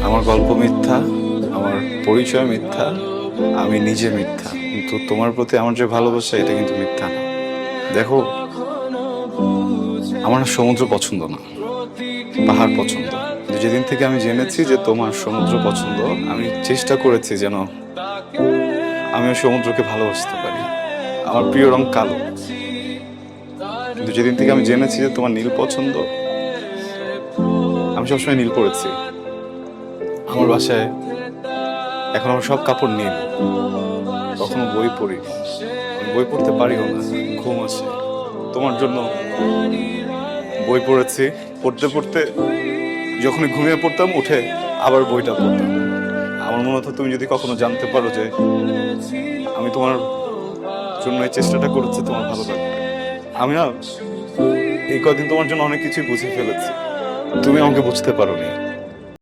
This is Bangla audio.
আমার গল্প মিথ্যা, আমার পরিচয় মিথ্যা, আমি নিজে মিথ্যা, কিন্তু তোমার প্রতি আমার যে ভালোবাসা এটা কিন্তু মিথ্যা না। দেখো, আমার না সমুদ্র পছন্দ না, পাহাড় পছন্দ। কিন্তু যেদিন থেকে আমি জেনেছি যে তোমার সমুদ্র পছন্দ, আমি চেষ্টা করেছি যেন আমিও সমুদ্রকে ভালোবাসতে পারি। আমার প্রিয় রং কালো, কিন্তু যেদিন থেকে আমি জেনেছি যে তোমার নীল পছন্দ, আমি সবসময় নীল পরেছি। আমার বাসায় এখন আমার সব কাপড় নীল, কখনো বই পড়িনি, আমি বই পড়তে পারিও না, ঘুম আসে। তোমার জন্য বই পড়েছি, পড়তে পড়তে যখনই ঘুমিয়ে পড়তাম উঠে আবার বইটা পড়তাম। আমার মনে হতো তুমি যদি কখনো জানতে পারো যে আমি তোমার জন্য এই চেষ্টাটা করেছি, তোমার ভালো লাগবে। আমি না এই কদিন তোমার জন্য অনেক কিছুই বুঝে ফেলেছি, তুমি আমাকে বুঝতে পারোনি।